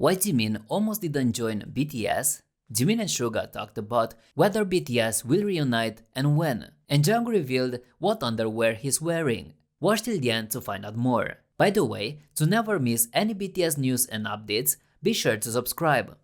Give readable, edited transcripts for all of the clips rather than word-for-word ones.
Why Jimin almost didn't join BTS? Jimin and Suga talked about whether BTS will reunite and when, and Jungkook revealed what underwear he's wearing. Watch till the end to find out more. By the way, to never miss any BTS news and updates, be sure to subscribe.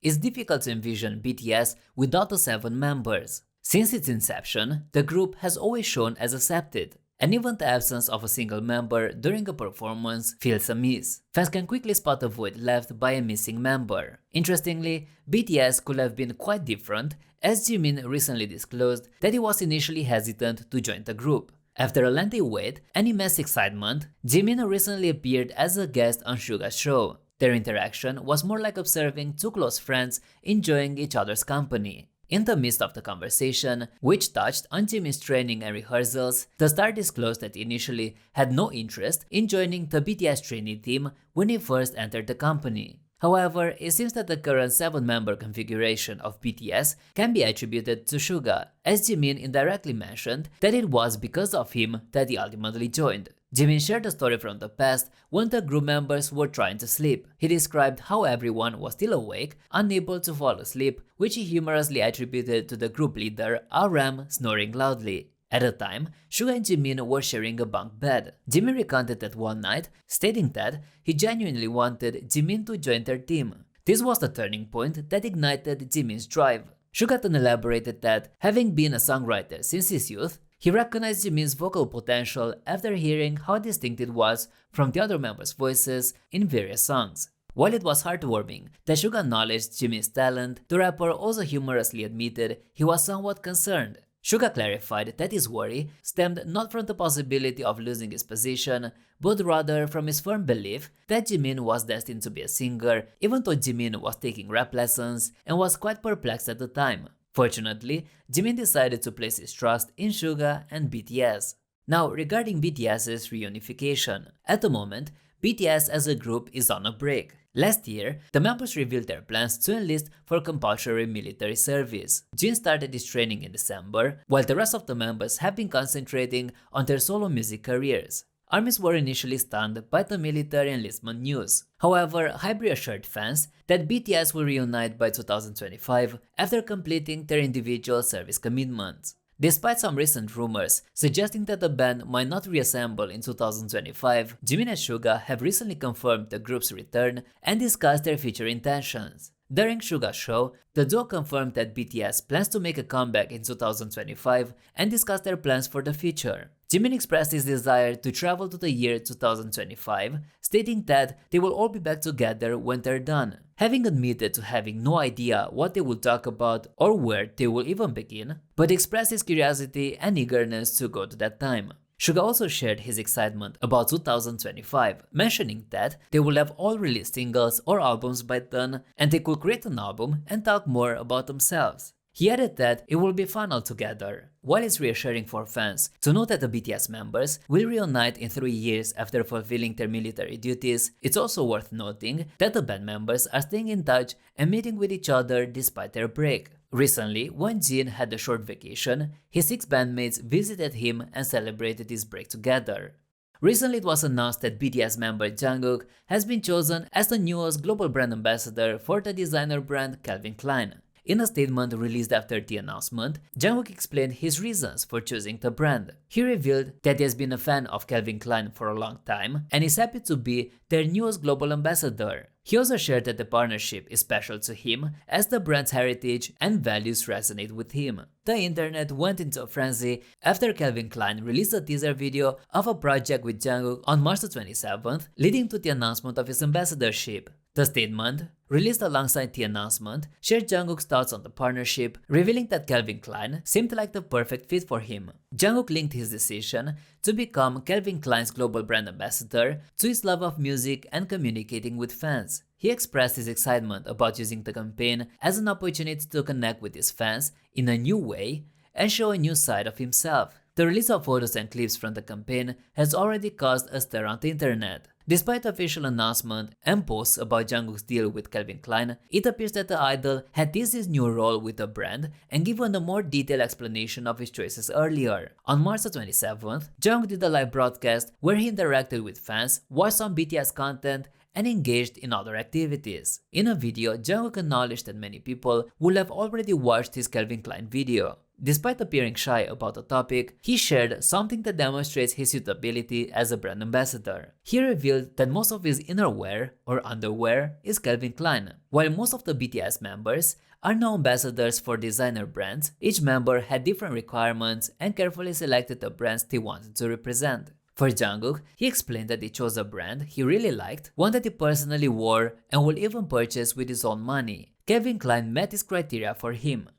It's difficult to envision BTS without the 7 members. Since its inception, the group has always shown as accepted, and even the absence of a single member during a performance feels amiss. Fans can quickly spot a void left by a missing member. Interestingly, BTS could have been quite different, as Jimin recently disclosed that he was initially hesitant to join the group. After a lengthy wait and immense excitement, Jimin recently appeared as a guest on Suga's show. Their interaction was more like observing two close friends enjoying each other's company. In the midst of the conversation, which touched on Jimin's training and rehearsals, the star disclosed that he initially had no interest in joining the BTS trainee team when he first entered the company. However, it seems that the current 7-member configuration of BTS can be attributed to Suga, as Jimin indirectly mentioned that it was because of him that he ultimately joined. Jimin shared a story from the past when the group members were trying to sleep. He described how everyone was still awake, unable to fall asleep, which he humorously attributed to the group leader, RM, snoring loudly. At the time, Suga and Jimin were sharing a bunk bed. Jimin recounted that one night, stating that he genuinely wanted Jimin to join their team. This was the turning point that ignited Jimin's drive. Suga then elaborated that, having been a songwriter since his youth, he recognized Jimin's vocal potential after hearing how distinct it was from the other members' voices in various songs. While it was heartwarming that Suga acknowledged Jimin's talent, the rapper also humorously admitted he was somewhat concerned. Suga clarified that his worry stemmed not from the possibility of losing his position, but rather from his firm belief that Jimin was destined to be a singer, even though Jimin was taking rap lessons and was quite perplexed at the time. Fortunately, Jimin decided to place his trust in Suga and BTS. Now, regarding BTS's reunification. At the moment, BTS as a group is on a break. Last year, the members revealed their plans to enlist for compulsory military service. Jin started his training in December, while the rest of the members have been concentrating on their solo music careers. Armies were initially stunned by the military enlistment news. However, Hybe assured fans that BTS will reunite by 2025 after completing their individual service commitments. Despite some recent rumors suggesting that the band might not reassemble in 2025, Jimin and Suga have recently confirmed the group's return and discussed their future intentions. During Suga's show, the duo confirmed that BTS plans to make a comeback in 2025 and discussed their plans for the future. Jimin expressed his desire to travel to the year 2025, stating that they will all be back together when they're done. Having admitted to having no idea what they will talk about or where they will even begin, but expressed his curiosity and eagerness to go to that time. Suga also shared his excitement about 2025, mentioning that they will have all released singles or albums by then and they could create an album and talk more about themselves. He added that it will be fun altogether. While it's reassuring for fans to know that the BTS members will reunite in 3 years after fulfilling their military duties, it's also worth noting that the band members are staying in touch and meeting with each other despite their break. Recently, when Jin had a short vacation, his 6 bandmates visited him and celebrated his break together. Recently, it was announced that BTS member Jungkook has been chosen as the newest global brand ambassador for the designer brand Calvin Klein. In a statement released after the announcement, Jungkook explained his reasons for choosing the brand. He revealed that he has been a fan of Calvin Klein for a long time and is happy to be their newest global ambassador. He also shared that the partnership is special to him as the brand's heritage and values resonate with him. The internet went into a frenzy after Calvin Klein released a teaser video of a project with Jungkook on March 27th, leading to the announcement of his ambassadorship. The statement, released alongside the announcement, shared Jungkook's thoughts on the partnership, revealing that Calvin Klein seemed like the perfect fit for him. Jungkook linked his decision to become Calvin Klein's global brand ambassador to his love of music and communicating with fans. He expressed his excitement about using the campaign as an opportunity to connect with his fans in a new way and show a new side of himself. The release of photos and clips from the campaign has already caused a stir on the internet. Despite the official announcement and posts about Jungkook's deal with Calvin Klein, it appears that the idol had teased his new role with the brand and given a more detailed explanation of his choices earlier. On March 27th, Jungkook did a live broadcast where he interacted with fans, watched some BTS content, and engaged in other activities. In a video, Jungkook acknowledged that many people will have already watched his Calvin Klein video. Despite appearing shy about the topic, he shared something that demonstrates his suitability as a brand ambassador. He revealed that most of his innerwear or underwear is Calvin Klein. While most of the BTS members are now ambassadors for designer brands, each member had different requirements and carefully selected the brands they wanted to represent. For Jungkook, he explained that he chose a brand he really liked, one that he personally wore and would even purchase with his own money. Calvin Klein met his criteria for him.